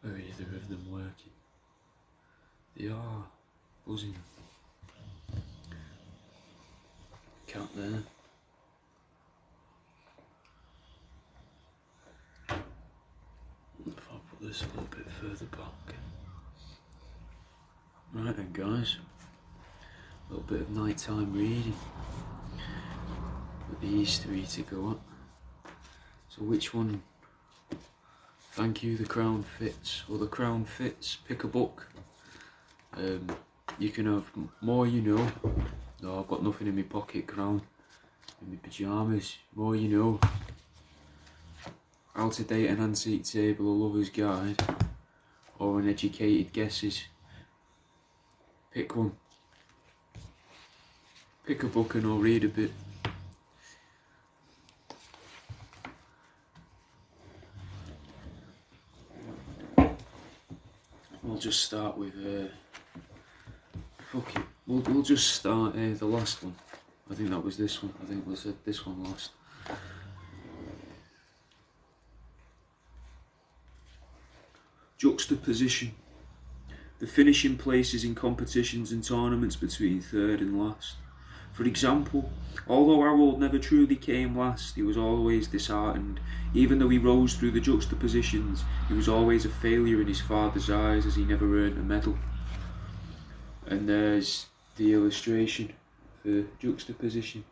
Or either of them working. They are buzzing. Cat there. If I put this a little bit further back. Right then guys, a little bit of nighttime reading. With the Eastery to go up. So which one? Thank you, the crown fits. Well, the crown fits. Pick a book. You can have More You Know. No, I've got nothing in my pocket, crown. In my pyjamas. More You Know. How to Date an Antique Table, A Lover's Guide. Or An Educated Guesses. Pick one. Pick a book and I'll read a bit. We'll just start with fuck it. We'll just start the last one. I think that was this one. I think we'll set this one last. Juxtaposition. The finishing places in competitions and tournaments between third and last. For example, although Harold never truly came last, he was always disheartened. Even though he rose through the juxtapositions, he was always a failure in his father's eyes as he never earned a medal. And there's the illustration for juxtaposition.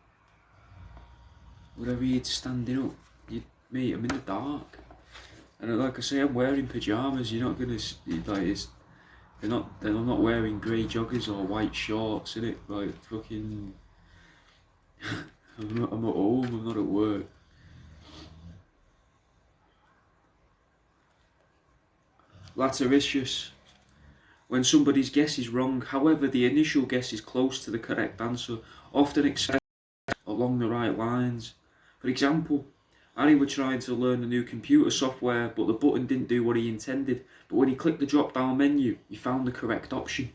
Whatever you'd standing up, mate, I'm in the dark. And like I say, I'm wearing pyjamas. You're not gonna like I'm not wearing grey joggers or white shorts, innit? Like fucking. I'm at home. I'm not at work. Lateritious. When somebody's guess is wrong, however, the initial guess is close to the correct answer, often expressed along the right lines. For example, Harry was trying to learn the new computer software, but the button didn't do what he intended. But when he clicked the drop-down menu, he found the correct option.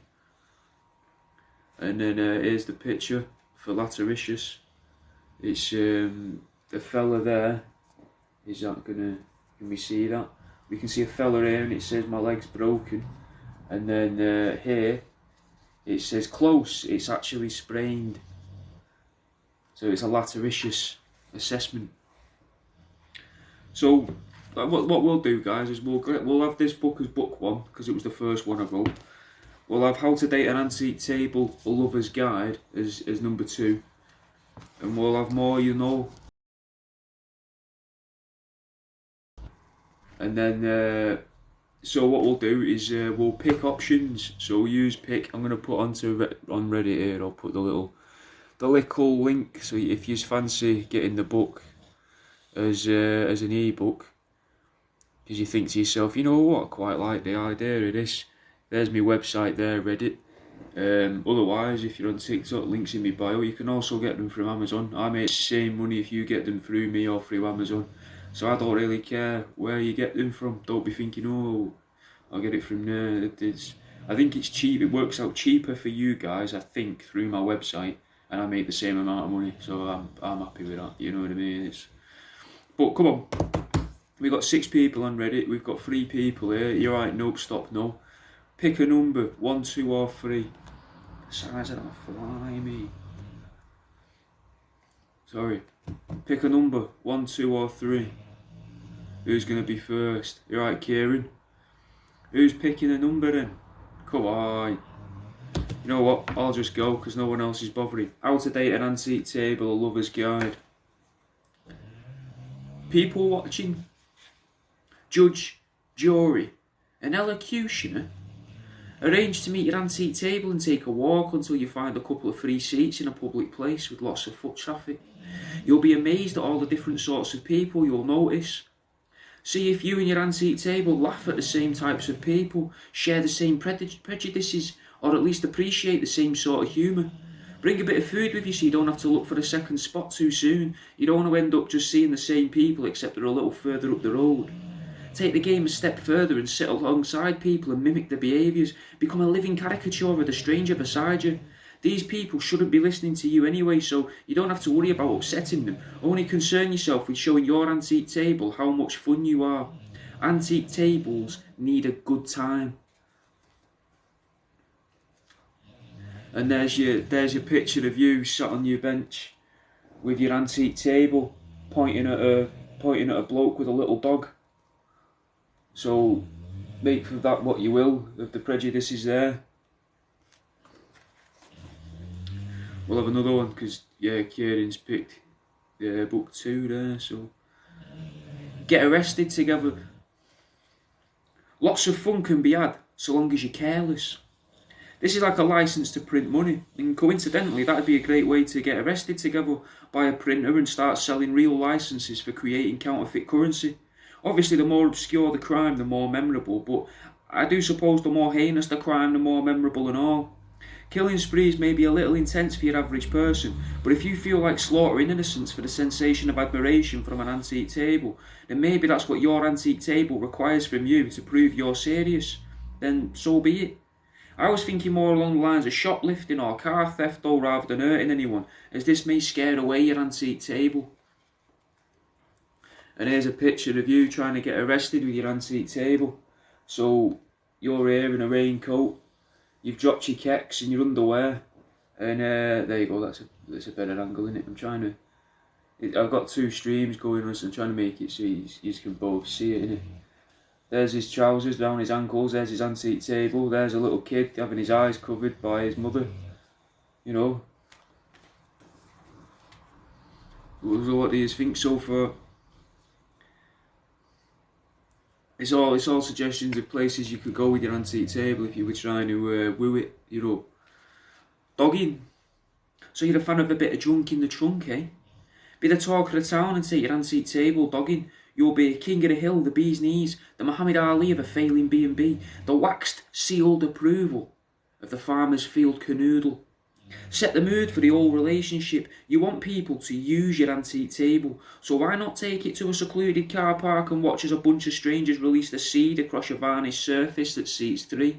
And then here's the picture for Lateritious. It's the fella there. Is that gonna? Can we see that? We can see a fella here, and it says my leg's broken. And then here, it says close. It's actually sprained. So it's a Lateritious assessment. So what we'll do, guys, is we'll have this book as book one because it was the first one I wrote. We'll have How to Date an Antique Table, A Lover's Guide as number 2, and we'll have More You Know. And then so what we'll do is we'll pick options. So we'll use pick. I'm gonna put on Reddit here. I'll put the little link. So if you fancy getting the book as an ebook, because you think to yourself, you know what, I quite like the idea of this. There's my website there, Reddit. Otherwise, if you're on TikTok, links in my bio. You can also get them from Amazon. I make the same money if you get them through me or through Amazon. So I don't really care where you get them from. Don't be thinking, oh, I'll get it from there. I think it's cheap. It works out cheaper for you guys, I think, through my website, and I make the same amount of money. So I'm happy with that. You know what I mean? But come on, we got 6 people on Reddit. We've got 3 people here. You're right. Nope. Stop. No. Pick a number. 1, 2, or 3. Size of that fly, me. Sorry. Pick a number. 1, 2, or 3. Who's gonna be first? You're right, Kieran. Who's picking a number then? Come on. You know what? I'll just go because no one else is bothering. How to Date an Antique Table, A Lover's Guide. People watching. Judge, jury, an elocutioner. Arrange to meet your antique table and take a walk until you find a couple of free seats in a public place with lots of foot traffic. You'll be amazed at all the different sorts of people you'll notice. See if you and your antique table laugh at the same types of people, share the same prejudices, or at least appreciate the same sort of humour. Bring a bit of food with you so you don't have to look for a second spot too soon. You don't want to end up just seeing the same people except they're a little further up the road. Take the game a step further and sit alongside people and mimic their behaviours. Become a living caricature of the stranger beside you. These people shouldn't be listening to you anyway, so you don't have to worry about upsetting them. Only concern yourself with showing your antique table how much fun you are. Antique tables need a good time. And there's your picture of you sat on your bench with your antique table, pointing at a bloke with a little dog. So make of that what you will, of the prejudices there. We'll have another one because Kieran's picked book 2 there. So get arrested together. Lots of fun can be had so long as you're careless. This is like a license to print money, and coincidentally that'd be a great way to get arrested together, buy a printer and start selling real licenses for creating counterfeit currency. Obviously the more obscure the crime, the more memorable, but I do suppose the more heinous the crime, the more memorable and all. Killing sprees may be a little intense for your average person, but if you feel like slaughtering innocents for the sensation of admiration from an antique table, then maybe that's what your antique table requires from you to prove you're serious. Then so be it. I was thinking more along the lines of shoplifting or car theft though, rather than hurting anyone, as this may scare away your antique table. And here's a picture of you trying to get arrested with your antique table. So you're here in a raincoat, you've dropped your kecks in your underwear, and there you go, that's a better angle, isn't it? I'm trying to, I've got 2 streams going on, so I'm trying to make it so you can both see it, innit? There's his trousers down his ankles, there's his antique table, there's a little kid having his eyes covered by his mother, you know. So what do you think so far? It's all suggestions of places you could go with your antique table if you were trying to woo it, you know. Dogging. So you're a fan of a bit of junk in the trunk, eh? Be the talk of the town and take your antique table dogging. You'll be king of the hill, the bee's knees, the Muhammad Ali of a failing B&B, the waxed, sealed approval of the farmer's field canoodle. Set the mood for the whole relationship. You want people to use your antique table, so why not take it to a secluded car park and watch as a bunch of strangers release the seed across a varnished surface that seats 3?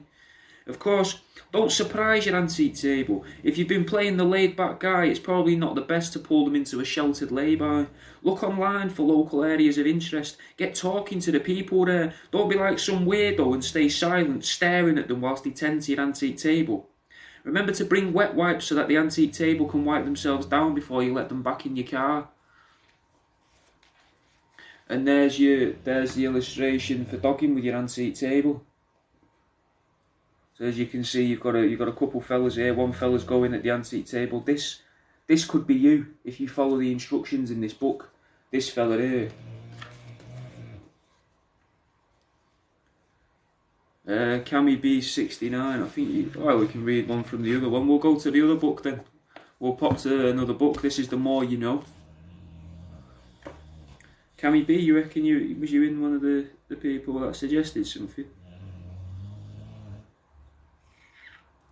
Of course, don't surprise your antique table. If you've been playing the laid-back guy, it's probably not the best to pull them into a sheltered lay-by. Look online for local areas of interest. Get talking to the people there. Don't be like some weirdo and stay silent, staring at them whilst they tend to your antique table. Remember to bring wet wipes so that the antique table can wipe themselves down before you let them back in your car. And there's the illustration for dogging with your antique table. So as you can see, you've got a couple fellas here. One fella's going at the antique table. This could be you if you follow the instructions in this book. This fella here. Cammy B69. I think we can read one from the other one. We'll go to the other book then. We'll pop to another book. This is The More You Know. Cammy B, you reckon was you in one of the people that suggested something?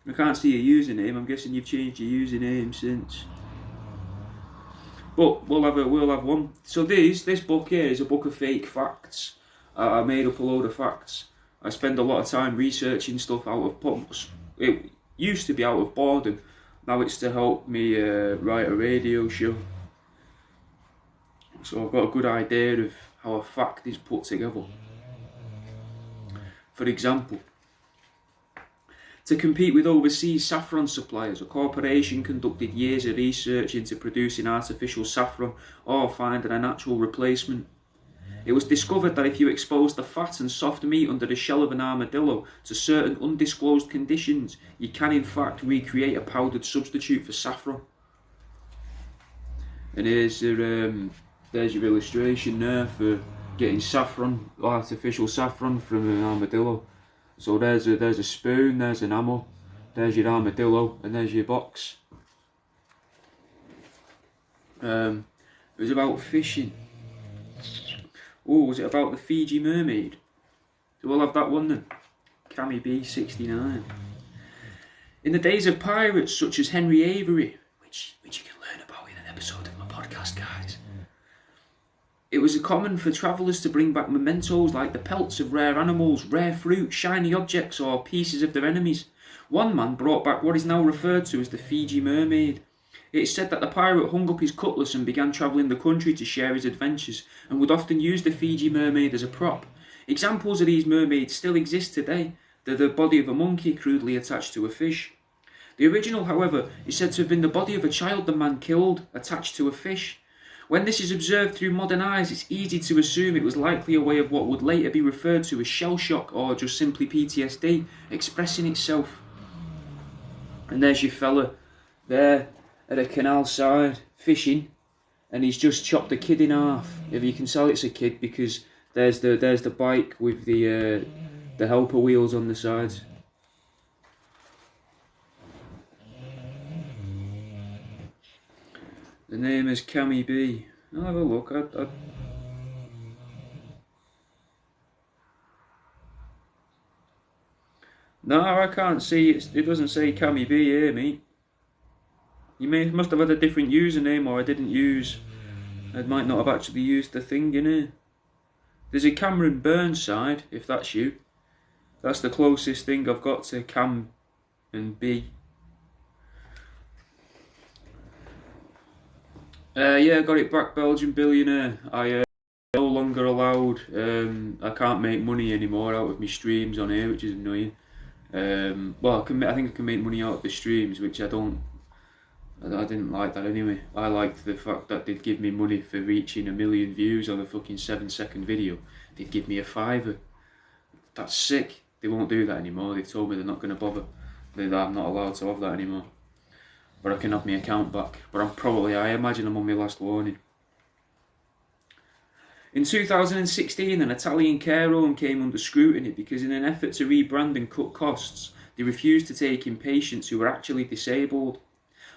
I can't see your username. I'm guessing you've changed your username since. But we'll have one. So this book here is a book of fake facts. I made up a load of facts. I spend a lot of time researching stuff out of pumps. It used to be out of boredom. Now it's to help me write a radio show. So I've got a good idea of how a fact is put together. For example, to compete with overseas saffron suppliers, a corporation conducted years of research into producing artificial saffron or finding a natural replacement. It was discovered that if you expose the fat and soft meat under the shell of an armadillo to certain undisclosed conditions, you can in fact recreate a powdered substitute for saffron. And there's your illustration there for getting saffron, artificial saffron from an armadillo. So there's a spoon, there's an ammo, there's your armadillo, and there's your box. It was about fishing. Oh, was it about the Fiji Mermaid? So we'll have that one then. Cammy B69. In the days of pirates such as Henry Avery, which you can learn about in an episode of my podcast, guys, it was common for travellers to bring back mementos like the pelts of rare animals, rare fruit, shiny objects, or pieces of their enemies. One man brought back what is now referred to as the Fiji Mermaid. It is said that the pirate hung up his cutlass and began travelling the country to share his adventures, and would often use the Fiji Mermaid as a prop. Examples of these mermaids still exist today. They're the body of a monkey crudely attached to a fish. The original, however, is said to have been the body of a child the man killed, attached to a fish. When this is observed through modern eyes, it's easy to assume it was likely a way of what would later be referred to as shell shock or just simply PTSD expressing itself. And there's your fella there at a canal side fishing, and he's just chopped a kid in half. If you can tell it's a kid because there's the bike with the helper wheels on the sides. The name is Cammy B. I'll have a look. No, I can't see it. It doesn't say Cammy B here, mate. You must have had a different username, or I didn't use. I might not have actually used the thing in here. There's a Cameron Burnside, if that's you. That's the closest thing I've got to Cam and B. Yeah, I got it back, Belgian billionaire. I no longer allowed. I can't make money anymore out of my streams on here, which is annoying. Well, I think I can make money out of the streams, which I didn't like that anyway. I liked the fact that they'd give me money for reaching 1 million views on a fucking 7-second video. They'd give me a $5. That's sick. They won't do that anymore. They told me they're not going to bother. I'm not allowed to have that anymore. But I can have my account back. But I imagine I'm on my last warning. In 2016, an Italian care home came under scrutiny because in an effort to rebrand and cut costs, they refused to take in patients who were actually disabled.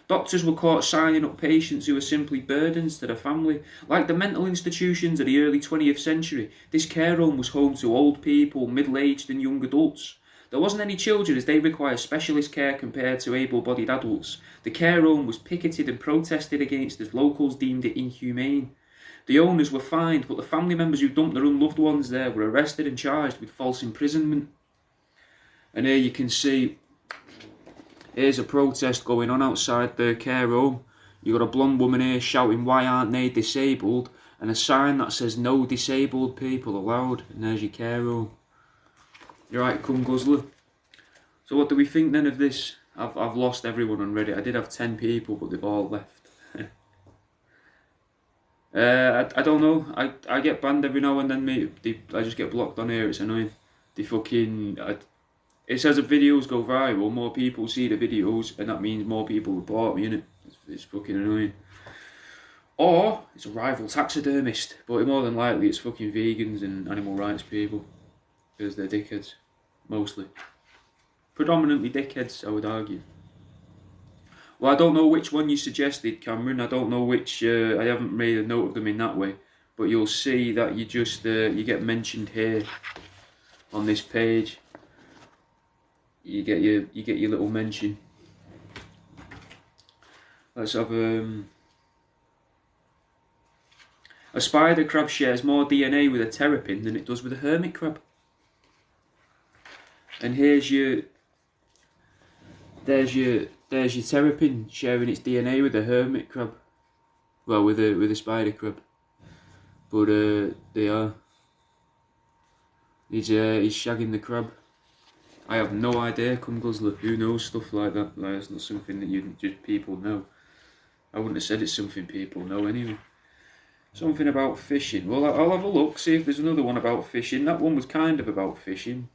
Doctors were caught signing up patients who were simply burdens to the family. Like the mental institutions of the early 20th century, this care home was home to old people, middle-aged and young adults. There wasn't any children as they require specialist care compared to able-bodied adults. The care home was picketed and protested against as locals deemed it inhumane. The owners were fined, but the family members who dumped their own loved ones there were arrested and charged with false imprisonment. And here you can see, here's a protest going on outside the care home. You've got a blonde woman here shouting, "Why aren't they disabled?" and a sign that says, "No disabled people allowed." And there's your care home. You're right, cum guzzler. So what do we think then of this? I've lost everyone on Reddit. I did have 10 people, but they've all left. I don't know. I get banned every now and then, mate. I just get blocked on here. It's annoying. It says if videos go viral, more people see the videos, and that means more people report me, innit? It's fucking annoying. Or it's a rival taxidermist, but more than likely it's fucking vegans and animal rights people, because they're dickheads, mostly. Predominantly dickheads, I would argue. Well, I don't know which one you suggested, Cameron. I don't know which. I haven't made a note of them in that way, but you'll see that you just you get mentioned here on this page. You get your little mention. Let's have a spider crab shares more DNA with a terrapin than it does with a hermit crab. And there's your terrapin sharing its DNA with a hermit crab. Well, with a spider crab. But they are. He's shagging the crab. I have no idea, cum guzzler. Who knows stuff like that? Like, it's not something that just people know. I wouldn't have said it's something people know anyway. Something about fishing. Well, I'll have a look, see if there's another one about fishing. That one was kind of about fishing.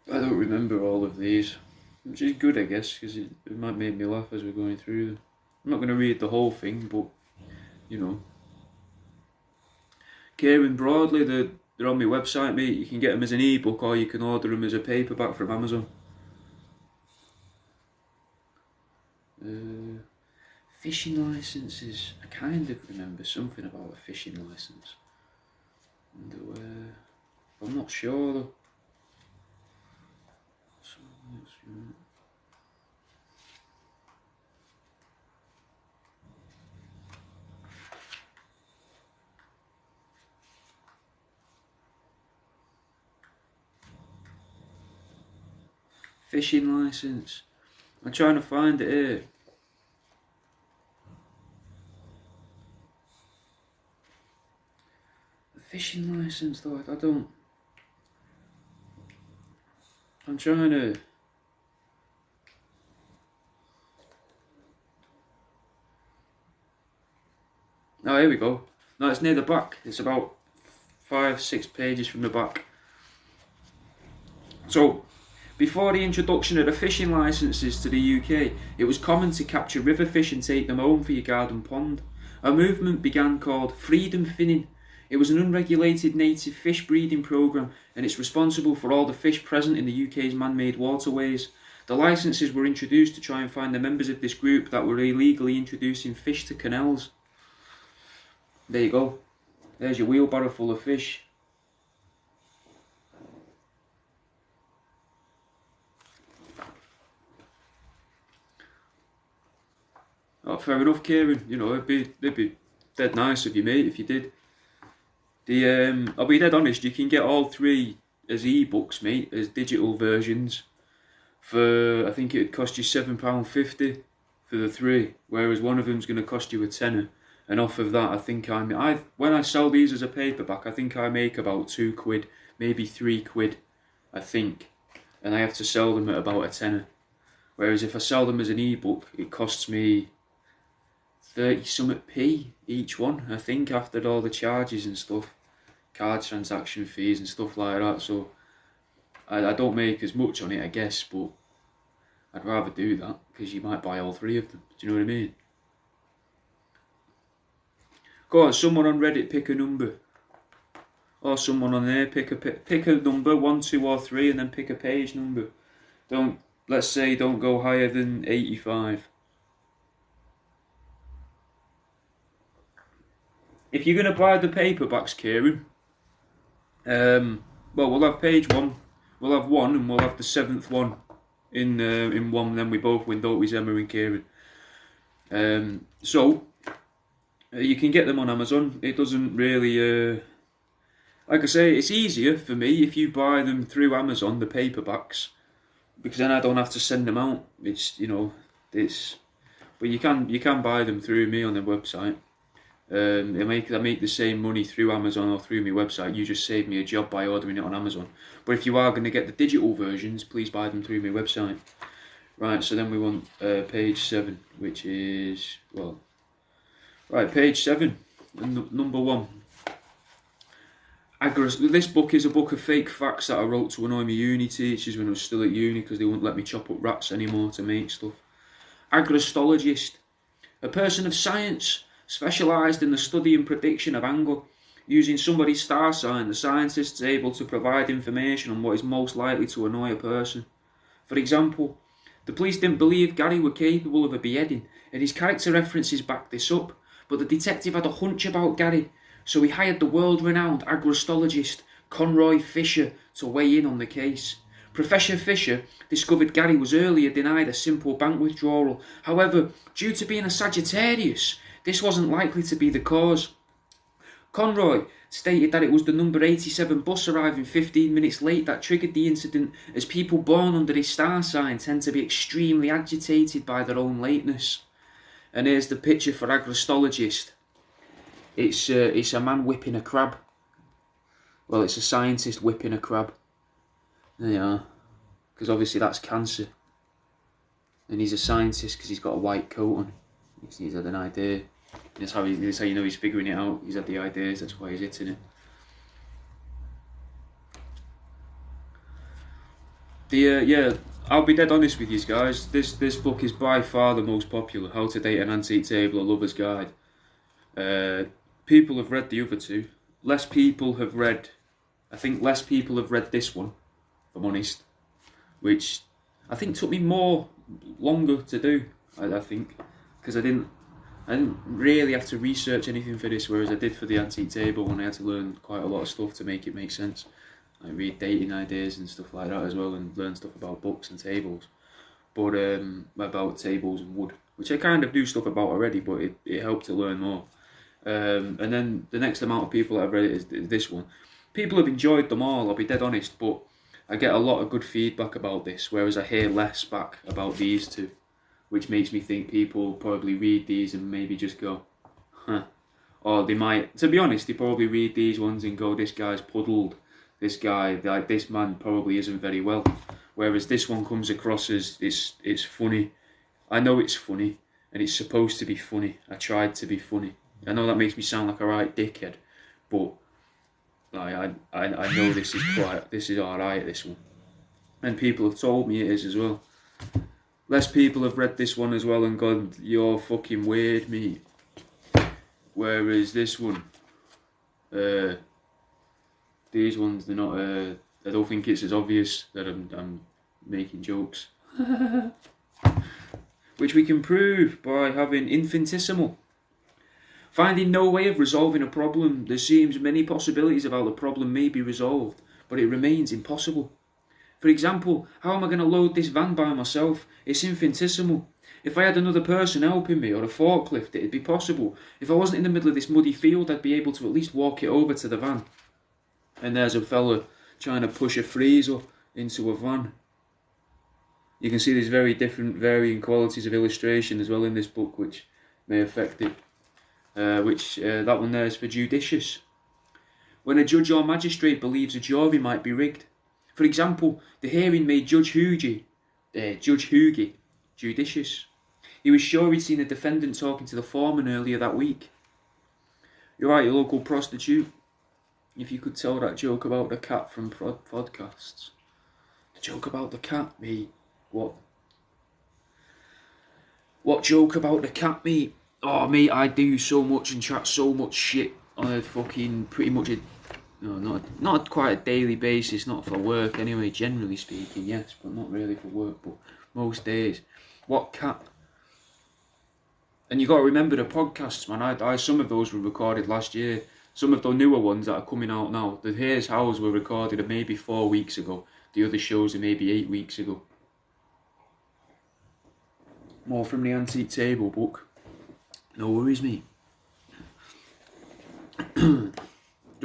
I don't remember all of these, which is good, I guess, because it might make me laugh as we're going through them. I'm not going to read the whole thing, but, you know. Kieran Broadley, they're on my website, mate. You can get them as an ebook or you can order them as a paperback from Amazon. Fishing licenses. I kind of remember something about a fishing license. I'm not sure though. Fishing license. I'm trying to find it here. fishing licence though. I don't. I'm trying to. Oh, here we go. No, it's near the back. It's about 5-6 pages from the back. So, before the introduction of the fishing licences to the UK, it was common to capture river fish and take them home for your garden pond. A movement began called freedom finning. It was an unregulated native fish breeding programme, and it's responsible for all the fish present in the UK's man-made waterways. The licences were introduced to try and find the members of this group that were illegally introducing fish to canals. There you go. There's your wheelbarrow full of fish. Oh, fair enough, Kieran. You know, it'd be dead nice of you, mate, if you did. I'll be dead honest. You can get all three as e-books, mate, as digital versions. For I think it'd cost you £7.50 for the three, whereas one of them's going to cost you a tenner. And off of that, I think when I sell these as a paperback, I think I make about £2, maybe £3, I think, and I have to sell them at about a tenner. Whereas if I sell them as an ebook, it costs me 30-something p each one, I think, after all the charges and stuff, card transaction fees and stuff like that. So I don't make as much on it, I guess, but I'd rather do that because you might buy all three of them. Do you know what I mean? Go on, someone on Reddit pick a number, or someone on there pick a number, 1, 2 or 3, and then pick a page number. Let's say don't go higher than 85. If you're gonna buy the paperbacks, Kieran, well, we'll have page 1, we'll have 1, and we'll have the 7th one in 1. And then we both win, don't we, Emma and Kieran? So. You can get them on Amazon. It doesn't really, like I say, it's easier for me if you buy them through Amazon, the paperbacks, because then I don't have to send them out. It's, you know, but you can buy them through me on the website. I make the same money through Amazon or through my website. You just save me a job by ordering it on Amazon. But if you are going to get the digital versions, please buy them through my website. Right, so then we want page 7, which is, well, right, page 7, and number 1. This book is a book of fake facts that I wrote to annoy my uni teachers when I was still at uni because they wouldn't let me chop up rats anymore to make stuff. Agrostologist. A person of science, specialised in the study and prediction of angle. Using somebody's star sign, the scientist is able to provide information on what is most likely to annoy a person. For example, the police didn't believe Gary were capable of a beheading, and his character references backed this up. But the detective had a hunch about Gary, so he hired the world-renowned agrostologist Conroy Fisher to weigh in on the case. Professor Fisher discovered Gary was earlier denied a simple bank withdrawal. However, due to being a Sagittarius, this wasn't likely to be the cause. Conroy stated that it was the number 87 bus arriving 15 minutes late that triggered the incident, as people born under his star sign tend to be extremely agitated by their own lateness. And here's the picture for agrostologist. It's a man whipping a crab. Well, it's a scientist whipping a crab. There you are. Because obviously that's cancer. And he's a scientist because he's got a white coat on. He's had an idea. That's how you know he's figuring it out. He's had the ideas, that's why he's hitting it. Yeah, I'll be dead honest with you guys. This book is by far the most popular. How to Date an Antique Table, A Lover's Guide. People have read the other two. I think less people have read this one, if I'm honest. Which I think took me longer to do, I think. Because I didn't really have to research anything for this, whereas I did for the antique table, and I had to learn quite a lot of stuff to make it make sense. I read dating ideas and stuff like that as well, and learn stuff about books and tables, but about tables and wood, which I kind of do stuff about already, but it helped to learn more. And then the next amount of people that have read it is this one. People have enjoyed them all, I'll be dead honest, but I get a lot of good feedback about this, whereas I hear less back about these two, which makes me think people probably read these and maybe just go, huh. Or they might, to be honest, they probably read these ones and go, this guy's puddled. This guy, like this man probably isn't very well. Whereas this one comes across as it's funny. I know it's funny, and it's supposed to be funny. I tried to be funny. I know that makes me sound like a right dickhead, but like, I know this is alright, this one. And people have told me it is as well. Less people have read this one as well and gone, you're fucking weird, mate. Whereas this one, these ones, they're not, I don't think it's as obvious that I'm making jokes. Which we can prove by having infinitesimal. Finding no way of resolving a problem, there seems many possibilities of how the problem may be resolved, but it remains impossible. For example, how am I going to load this van by myself? It's infinitesimal. If I had another person helping me, or a forklift, it'd be possible. If I wasn't in the middle of this muddy field, I'd be able to at least walk it over to the van. And there's a fella trying to push a freezer into a van. You can see there's very different, varying qualities of illustration as well in this book, which may affect it. That one there is for judicious. When a judge or magistrate believes a jury might be rigged. For example, the hearing made Judge Hugie judicious. He was sure he'd seen a defendant talking to the foreman earlier that week. You're right, your local prostitute. If you could tell that joke about the cat from podcasts. The joke about the cat, mate. What joke about the cat, mate? Oh, mate, I do so much and chat so much shit on a fucking pretty much not quite a daily basis, not for work anyway, generally speaking, yes, but not really for work, but most days. What cat? And you got to remember the podcasts, man. I some of those were recorded last year. Some of the newer ones that are coming out now. The Here's Hows were recorded maybe 4 weeks ago. The other shows are maybe 8 weeks ago. More from the Antique Table book. No worries, mate. Do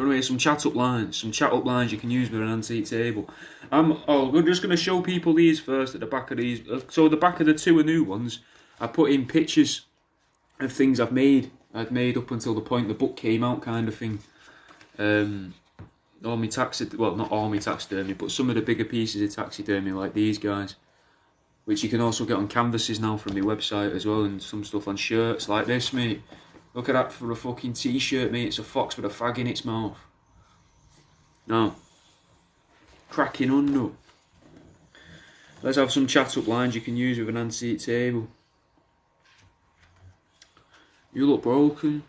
you want to hear some chat-up lines? Some chat-up lines you can use with an antique table. We're just going to show people these first at the back of these. So the back of the two new ones, I put in pictures of things I'd made up until the point the book came out, kind of thing. All my not all my taxidermy, but some of the bigger pieces of taxidermy, like these guys, which you can also get on canvases now from my website as well, and some stuff on shirts like this, mate. Look at that for a fucking t-shirt, mate. It's a fox with a fag in its mouth. Now, cracking on, no. Let's have some chat-up lines you can use with an antique table. You look broken.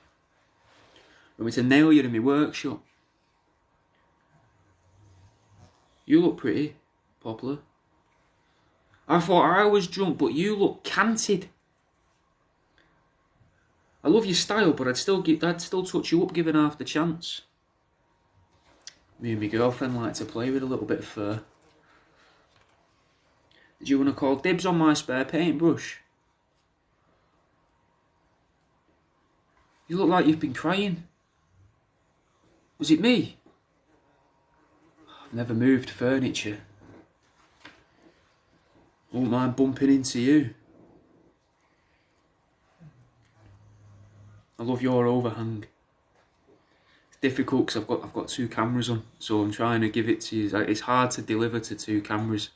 Want me to nail you in my workshop? You look pretty, Poplar. I thought I was drunk, but you look canted. I love your style, but I'd still touch you up given half the chance. Me and my girlfriend like to play with a little bit of fur. Did you want to call dibs on my spare paintbrush? You look like you've been crying. Was it me? I've never moved furniture. Won't mind bumping into you. I love your overhang. It's difficult because I've got two cameras on, so I'm trying to give it to you. It's hard to deliver to two cameras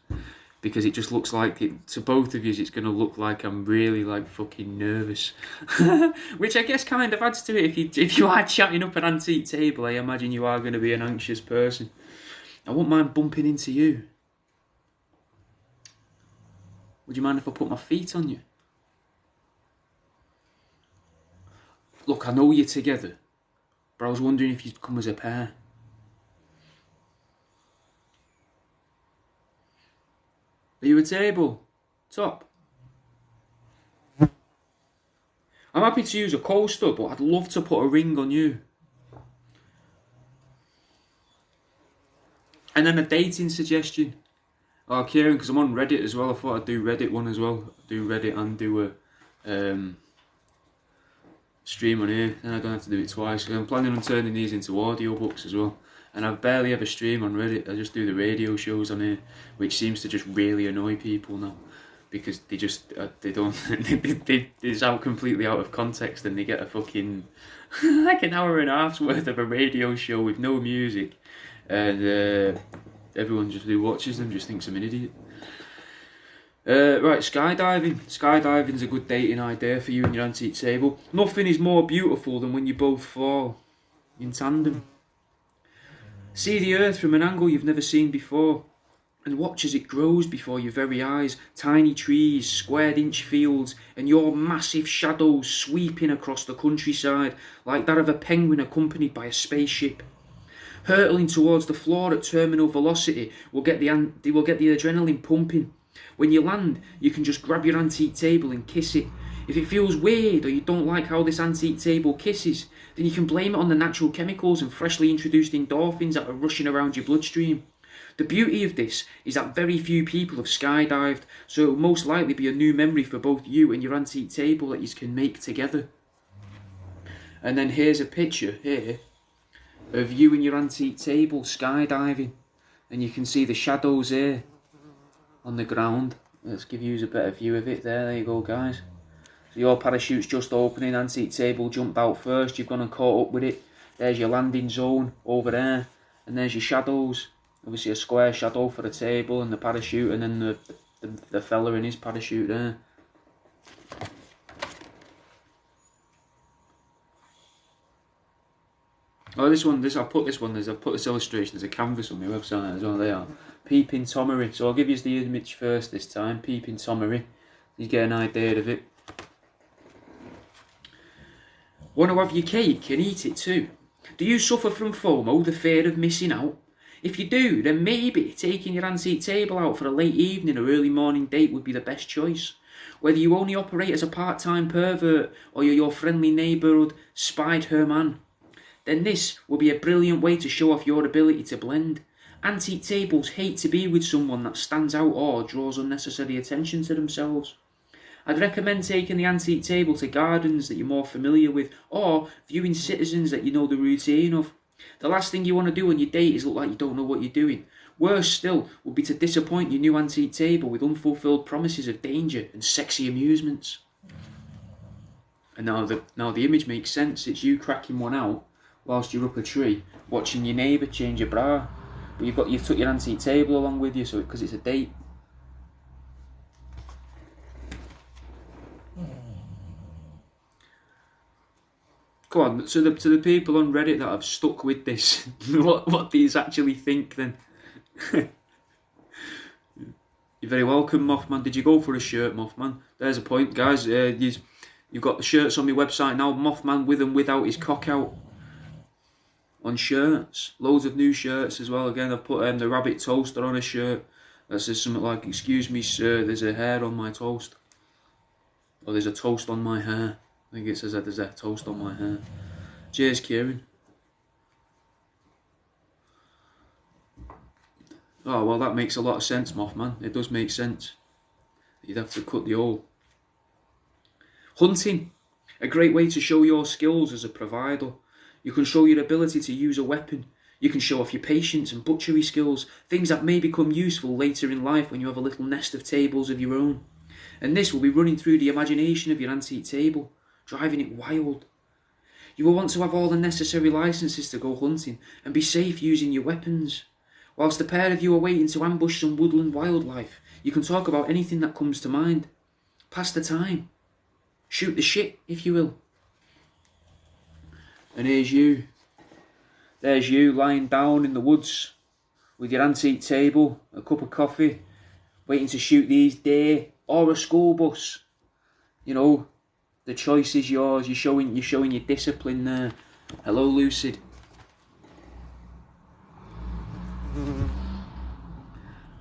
because it just looks like to both of you. It's going to look like I'm really like fucking nervous, which I guess kind of adds to it. If you are chatting up an antique table, I imagine you are going to be an anxious person. I won't mind bumping into you. Would you mind if I put my feet on you? Look, I know you're together, but I was wondering if you'd come as a pair. Are you a table? Top? I'm happy to use a coaster, but I'd love to put a ring on you. And then a dating suggestion. Oh, Kieran, because I'm on Reddit as well, I thought I'd do Reddit one as well. Do Reddit and do a stream on here, then I don't have to do it twice. I'm planning on turning these into audiobooks as well. And I barely ever stream on Reddit, I just do the radio shows on here, which seems to just really annoy people now. because they just they don't it's out completely out of context, and they get a fucking like an hour and a half's worth of a radio show with no music, and everyone just who watches them just thinks I'm an idiot. Right, skydiving. Skydiving's a good dating idea for you and your antique table. Nothing is more beautiful than when you both fall in tandem. See the earth from an angle you've never seen before, and watch as it grows before your very eyes. Tiny trees, squared inch fields, and your massive shadows sweeping across the countryside like that of a penguin accompanied by a spaceship. Hurtling towards the floor at terminal velocity will get the adrenaline pumping. When you land, you can just grab your antique table and kiss it. If it feels weird or you don't like how this antique table kisses, then you can blame it on the natural chemicals and freshly introduced endorphins that are rushing around your bloodstream. The beauty of this is that very few people have skydived, so it will most likely be a new memory for both you and your antique table that you can make together. And then here's a picture here of you and your antique table skydiving, and you can see the shadows here on the ground. Let's give you a better view of it there. There you go, guys. So your parachute's just opening, antique table jumped out first, you've gone and caught up with it. There's your landing zone over there, and there's your shadows. Obviously a square shadow for the table and the parachute, and then the fella in his parachute there. Oh, I've put this illustration as a canvas on my website as well. They are Peeping Tomery. So I'll give you the image first this time. Peeping Tomery. You get an idea of it. Want to have your cake and eat it too? Do you suffer from FOMO, the fear of missing out? If you do, then maybe taking your antique table out for a late evening or early morning date would be the best choice. Whether you only operate as a part-time pervert or you're your friendly neighbourhood spied her man, then this will be a brilliant way to show off your ability to blend. Antique tables hate to be with someone that stands out or draws unnecessary attention to themselves. I'd recommend taking the antique table to gardens that you're more familiar with, or viewing citizens that you know the routine of. The last thing you want to do on your date is look like you don't know what you're doing. Worse still would be to disappoint your new antique table with unfulfilled promises of danger and sexy amusements. And now the image makes sense. It's you cracking one out whilst you're up a tree, watching your neighbour change your bra. But you've took your antique table along with you, so because it's a date. Come on, to the people on Reddit that have stuck with this, what do you actually think then? You're very welcome, Mothman. Did you go for a shirt, Mothman? There's a point, guys. You've got the shirts on my website now. Mothman with and without his cock out. On shirts. Loads of new shirts as well. Again, I've put the rabbit toaster on a shirt. That says something like, "Excuse me, sir, there's a hair on my toast." Or there's a toast on my hair. I think it says that there's a toast on my hair. Cheers, Kieran. Oh, well, that makes a lot of sense, Mothman. It does make sense. You'd have to cut the hole. Hunting. A great way to show your skills as a provider. You can show your ability to use a weapon. You can show off your patience and butchery skills, things that may become useful later in life when you have a little nest of tables of your own. And this will be running through the imagination of your antique table, driving it wild. You will want to have all the necessary licenses to go hunting and be safe using your weapons. Whilst the pair of you are waiting to ambush some woodland wildlife, you can talk about anything that comes to mind. Pass the time. Shoot the shit, if you will. And here's you. There's you lying down in the woods with your antique table, a cup of coffee, waiting to shoot these deer or a school bus. You know, the choice is yours. You're showing your discipline there. Hello, Lucid.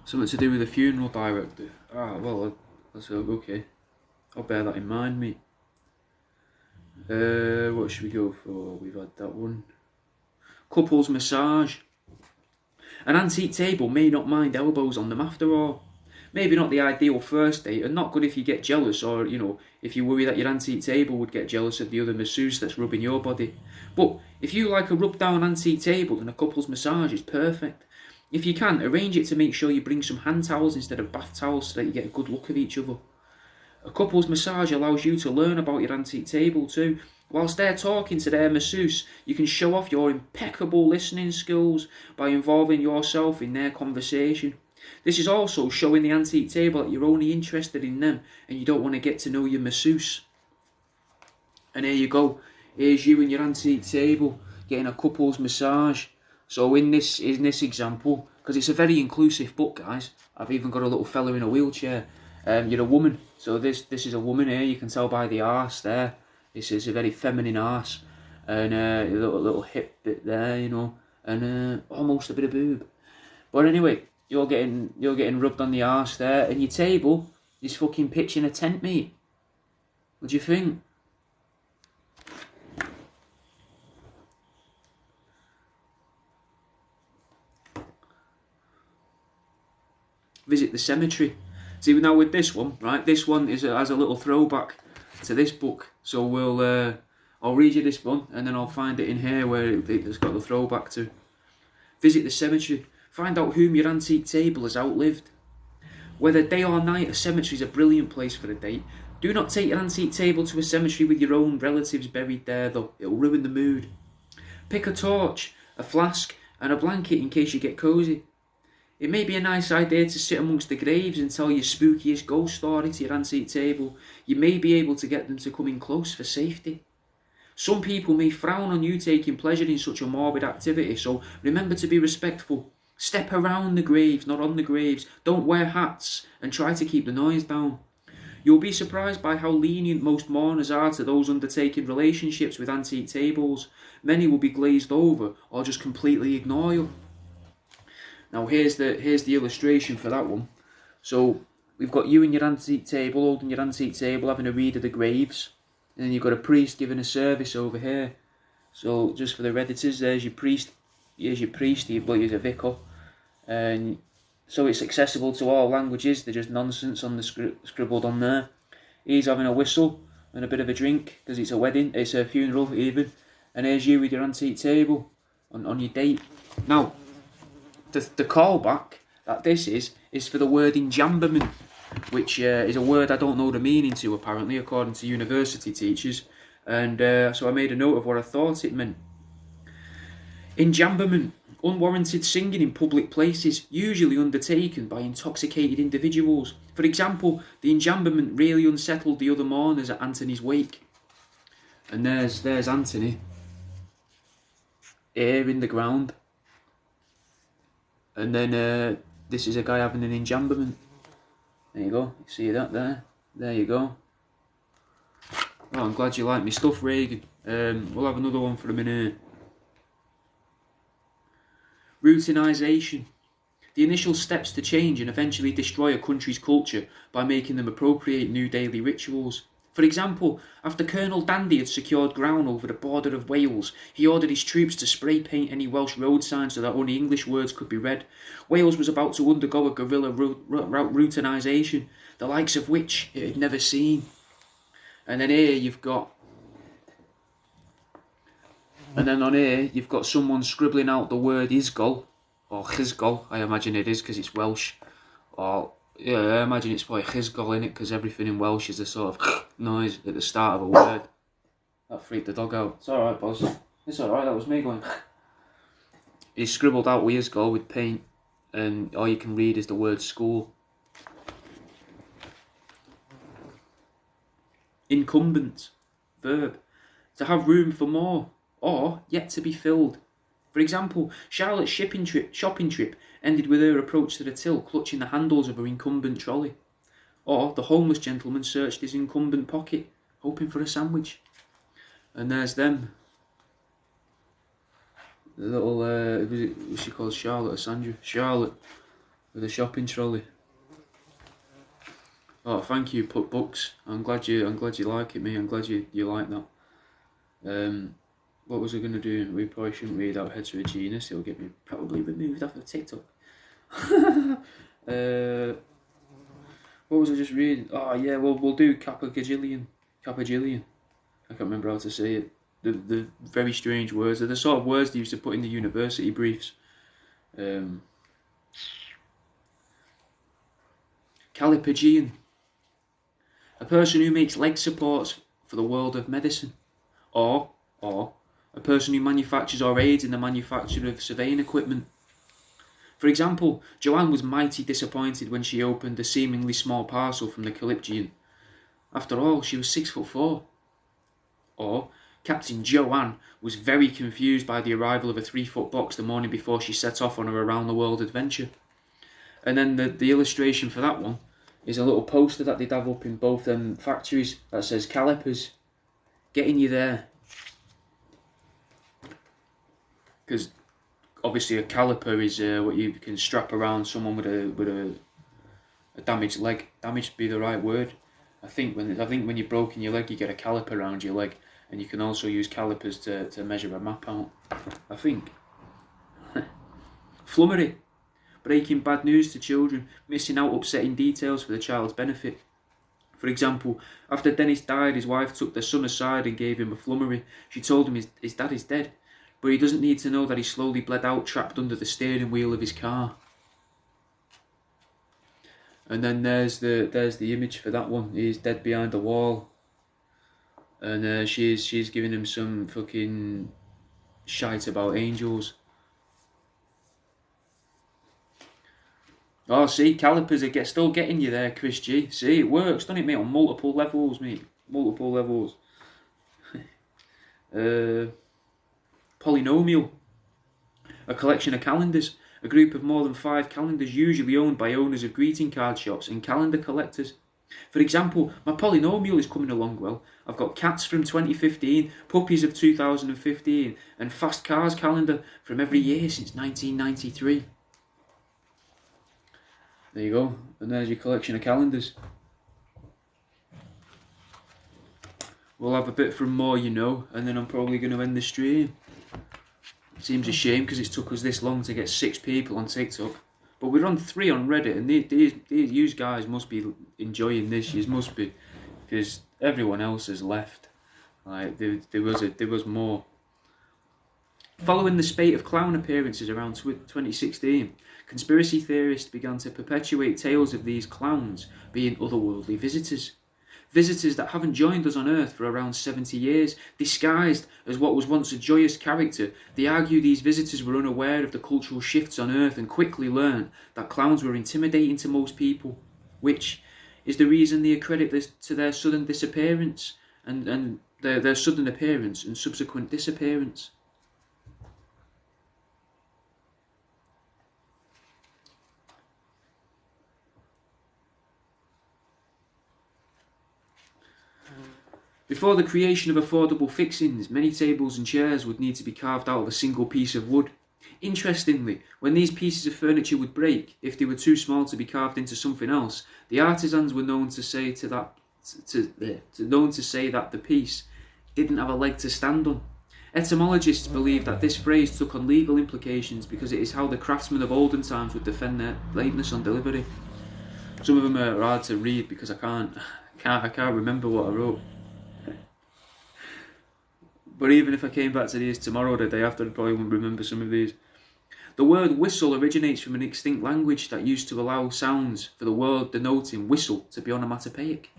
Something to do with the funeral director. Ah, well, that's okay. I'll bear that in mind, mate. What should we go for? We've had that one. Couples massage. An antique table may not mind elbows on them after all. Maybe not the ideal first date, and not good if you get jealous, or, you know, if you worry that your antique table would get jealous of the other masseuse that's rubbing your body. But if you like a rub-down antique table, then a couple's massage is perfect. If you can, arrange it to make sure you bring some hand towels instead of bath towels so that you get a good look at each other. A couple's massage allows you to learn about your antique table too. Whilst they're talking to their masseuse, you can show off your impeccable listening skills by involving yourself in their conversation. This is also showing the antique table that you're only interested in them and you don't want to get to know your masseuse. And there you go. Here's you and your antique table getting a couple's massage. So in this example, because it's a very inclusive book, guys, I've even got a little fella in a wheelchair. You're a woman, so this is a woman here. You can tell by the arse there. This is a very feminine arse, and a little hip bit there, you know, and almost a bit of boob. But anyway, you're getting rubbed on the arse there, and your table is fucking pitching a tent, mate. What do you think? Visit the cemetery. See, now with this one, right? This one has a little throwback to this book. So I'll read you this one, and then I'll find it in here where it's got the throwback to. Visit the cemetery. Find out whom your antique table has outlived. Whether day or night, a cemetery is a brilliant place for a date. Do not take your antique table to a cemetery with your own relatives buried there, though. It'll ruin the mood. Pick a torch, a flask, and a blanket in case you get cosy. It may be a nice idea to sit amongst the graves and tell your spookiest ghost story to your antique table. You may be able to get them to come in close for safety. Some people may frown on you taking pleasure in such a morbid activity, so remember to be respectful. Step around the graves, not on the graves. Don't wear hats and try to keep the noise down. You'll be surprised by how lenient most mourners are to those undertaking relationships with antique tables. Many will be glazed over or just completely ignore you. Now here's the illustration for that one. So we've got you and your antique table, holding your antique table, having a read of the graves. And then you've got a priest giving a service over here. So just for the Redditors, there's your priest. Here's your priest, but he's a vicar. And so it's accessible to all languages. They're just nonsense on the scribbled on there. He's having a whistle and a bit of a drink because it's a wedding. It's a funeral even. And there's you with your antique table on your date. Now, the callback that this is for the word enjambment, which is a word I don't know the meaning to, apparently, according to university teachers. And so I made a note of what I thought it meant. Enjambment, unwarranted singing in public places, usually undertaken by intoxicated individuals. For example, the enjambment really unsettled the other mourners at Anthony's wake. And there's Anthony, here in the ground. And then this is a guy having an enjambment. There you go. You see that there? There you go. Oh, I'm glad you like my stuff, Reagan. We'll have another one for a minute. Routinisation. The initial steps to change and eventually destroy a country's culture by making them appropriate new daily rituals. For example, after Colonel Dandy had secured ground over the border of Wales, he ordered his troops to spray paint any Welsh road signs so that only English words could be read. Wales was about to undergo a guerrilla routinisation, the likes of which it had never seen. And then here you've got... And then on here, you've got someone scribbling out the word Isgol, or Chysgol, I imagine it is, because it's Welsh. Or, yeah, I imagine it's probably Chysgol in it, because everything in Welsh is a sort of noise at the start of a word. That freaked the dog out. It's alright, boss. It's alright, that was me going. He's scribbled out with Isgol with paint, and all you can read is the word school. Incumbent, verb, to have room for more, or yet to be filled. For example, Charlotte's shopping trip ended with her approach to the till clutching the handles of her incumbent trolley. Or the homeless gentleman searched his incumbent pocket, hoping for a sandwich. And there's them. The little, was she called Charlotte or Sandra? Charlotte, with a shopping trolley. Oh, thank you, Put Books. I'm glad you like it, mate. I'm glad you like that. What was I going to do? We probably shouldn't read out heterogeneous. It'll get me probably removed off of TikTok. What was I just reading? Oh yeah, we'll do Capagillion. I can't remember how to say it. The very strange words. They're the sort of words they used to put in the university briefs. Calipagian. A person who makes leg supports for the world of medicine. Or a person who manufactures or aids in the manufacture of surveying equipment. For example, Joanne was mighty disappointed when she opened a seemingly small parcel from the Calipagian. After all, she was 6'4". Or Captain Joanne was very confused by the arrival of a 3-foot box the morning before she set off on her around-the-world adventure. And then the illustration for that one is a little poster that they'd have up in both factories that says calipers, getting you there. Because obviously a caliper is what you can strap around someone with a damaged leg. Damaged would be the right word. I think when you've broken your leg, you get a caliper around your leg, and you can also use calipers to measure a map out. I think. Flummery. Breaking bad news to children, missing out upsetting details for the child's benefit. For example, after Dennis died, his wife took their son aside and gave him a flummery. She told him his dad is dead, but he doesn't need to know that he slowly bled out trapped under the steering wheel of his car. And then there's the image for that one. He's dead behind the wall, and she's giving him some fucking shite about angels. Oh, see, calipers are still getting you there, Chris G. See, it works, doesn't it, mate? On multiple levels, mate. Multiple levels. Polynomial. A collection of calendars. A group of more than 5 calendars, usually owned by owners of greeting card shops and calendar collectors. For example, my polynomial is coming along well. I've got cats from 2015, puppies of 2015, and fast cars calendar from every year since 1993. There you go, and there's your collection of calendars. We'll have a bit from More You Know, and then I'm probably going to end the stream. It seems a shame because it's took us this long to get 6 people on TikTok. But we're on 3 on Reddit, and these guys must be enjoying this. You must be, because everyone else has left. Like there was more. Following the spate of clown appearances around 2016, conspiracy theorists began to perpetuate tales of these clowns being otherworldly visitors. Visitors that haven't joined us on Earth for around 70 years, disguised as what was once a joyous character. They argue these visitors were unaware of the cultural shifts on Earth and quickly learned that clowns were intimidating to most people, which is the reason they accredit this to their sudden disappearance and their sudden appearance and subsequent disappearance. Before the creation of affordable fixings, many tables and chairs would need to be carved out of a single piece of wood. Interestingly, when these pieces of furniture would break, if they were too small to be carved into something else, the artisans were known to say that the piece didn't have a leg to stand on. Etymologists believe that this phrase took on legal implications because it is how the craftsmen of olden times would defend their lateness on delivery. Some of them are hard to read because I can't remember what I wrote. But even if I came back to these tomorrow or the day after, I probably wouldn't remember some of these. The word whistle originates from an extinct language that used to allow sounds for the word denoting whistle to be onomatopoeic.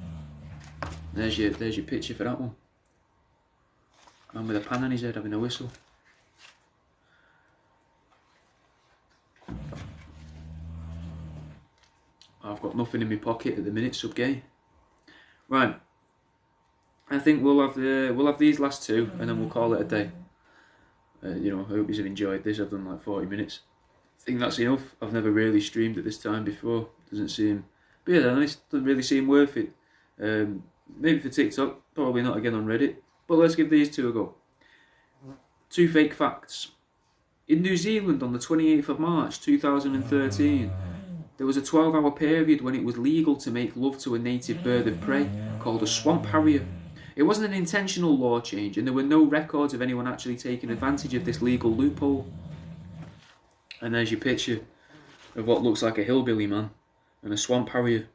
There's your picture for that one. Man with a pan on his head having a whistle. I've got nothing in my pocket at the minute, sub-gay. Right. I think we'll have these last 2 and then we'll call it a day. I hope you've enjoyed this. I've done like 40 minutes. I think that's enough. I've never really streamed at this time before. Doesn't seem, but yeah, doesn't really seem worth it. Maybe for TikTok, probably not again on Reddit. But let's give these 2 a go. 2 fake facts. In New Zealand on the 28th of March 2013, there was a 12-hour period when it was legal to make love to a native bird of prey called a swamp harrier. It wasn't an intentional law change, and there were no records of anyone actually taking advantage of this legal loophole. And there's your picture of what looks like a hillbilly man and a swamp harrier.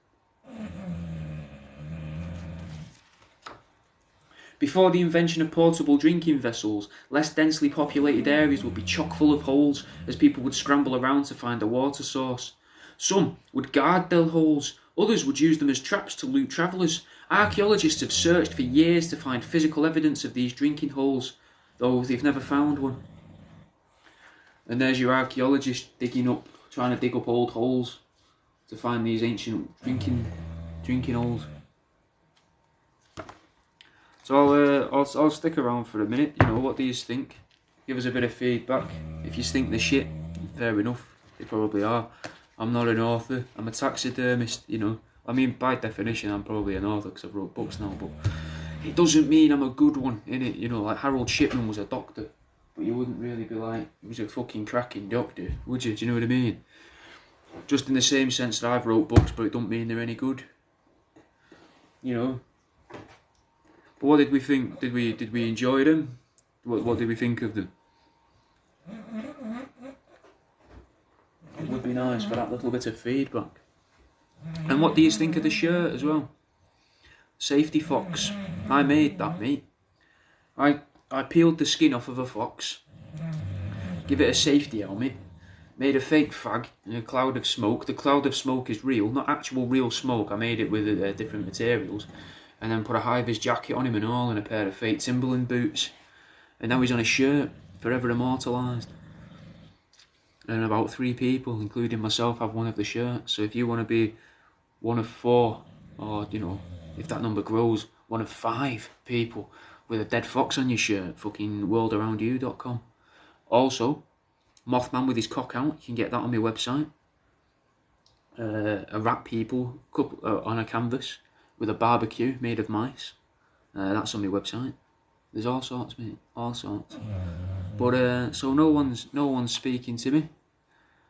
Before the invention of portable drinking vessels, less densely populated areas would be chock full of holes as people would scramble around to find a water source. Some would guard their holes, others would use them as traps to loot travellers. Archaeologists have searched for years to find physical evidence of these drinking holes, though they've never found one. And there's your archaeologist trying to dig up old holes to find these ancient drinking holes. So I'll stick around for a minute. You know, what do you think? Give us a bit of feedback. If you think they're shit, fair enough. They probably are. I'm not an author. I'm a taxidermist. You know, I mean, by definition, I'm probably an author because I've wrote books now. But it doesn't mean I'm a good one, innit? You know, like Harold Shipman was a doctor, but you wouldn't really be like he was a fucking cracking doctor, would you? Do you know what I mean? Just in the same sense that I've wrote books, but it don't mean they're any good. You know. But what did we think? Did we enjoy them? What did we think of them? It would be nice for that little bit of feedback. And what do you think of the shirt as well? Safety fox. I made that, mate. I peeled the skin off of a fox, give it a safety helmet, made a fake fag and a cloud of smoke. The cloud of smoke is real, not actual real smoke. I made it with different materials. And then put a high-vis jacket on him and all, and a pair of fake Timberland boots. And now he's on a shirt, forever immortalised. And about 3 people, including myself, have one of the shirts. So if you want to be one of 4, or, you know, if that number grows, one of 5 people with a dead fox on your shirt, fucking worldaroundyou.com. Also, Mothman with his cock out, you can get that on my website. A rat people on a canvas with a barbecue made of mice. That's on my website. There's all sorts, mate, all sorts. But so no one's speaking to me.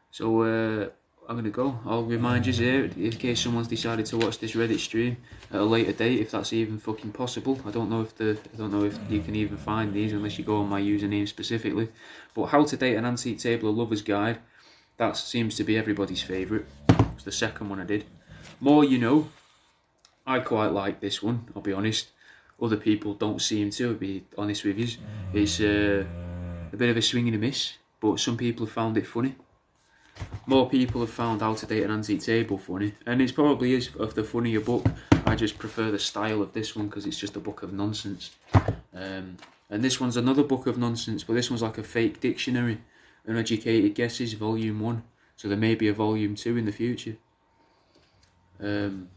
So I'm gonna go. I'll remind you here in case someone's decided to watch this Reddit stream at a later date, if that's even fucking possible. I don't know if you can even find these unless you go on my username specifically. But how to date an antique table, a lover's guide. That seems to be everybody's favourite. It's the second one I did. More you know. I quite like this one, I'll be honest. Other people don't seem to, I'll be honest with you. It's a bit of a swing and a miss, but some people have found it funny. More people have found How to Date an Antique Table funny, and it probably is of the funnier book. I just prefer the style of this one because it's just a book of nonsense. And this one's another book of nonsense, but this one's like a fake dictionary. Uneducated Guesses, Volume 1. So there may be a Volume 2 in the future. And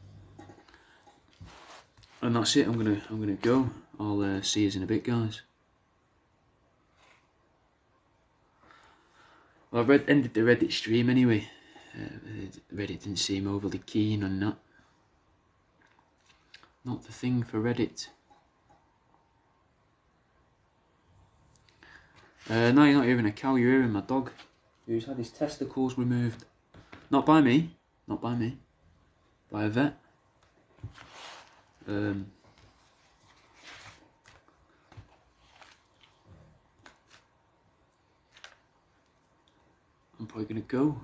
that's it. I'm gonna go. I'll see you in a bit, guys. Well, I ended the Reddit stream anyway. Reddit didn't seem overly keen on that. Not the thing for Reddit. No, you're not hearing a cow. You're hearing my dog, who's had his testicles removed. Not by me. Not by me. By a vet. I'm probably going to go.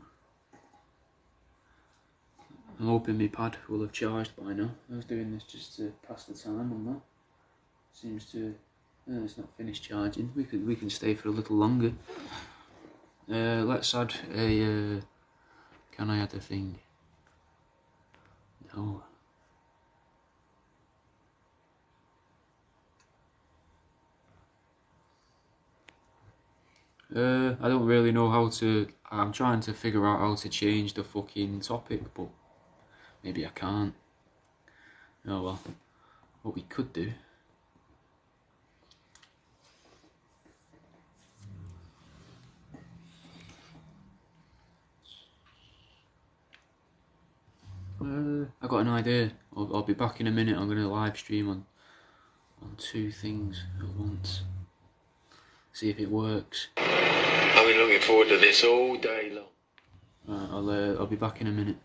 I'm hoping my pad will have charged by now. I was doing this just to pass the time on that. Seems to... it's not finished charging. We can stay for a little longer. Let's add a... can I add a thing? No. I don't really know how to... I'm trying to figure out how to change the fucking topic, but maybe I can't. Oh well. What we could do... I got an idea. I'll be back in a minute. I'm going to live stream on 2 things at once. See if it works. I've been looking forward to this all day long. I'll be back in a minute.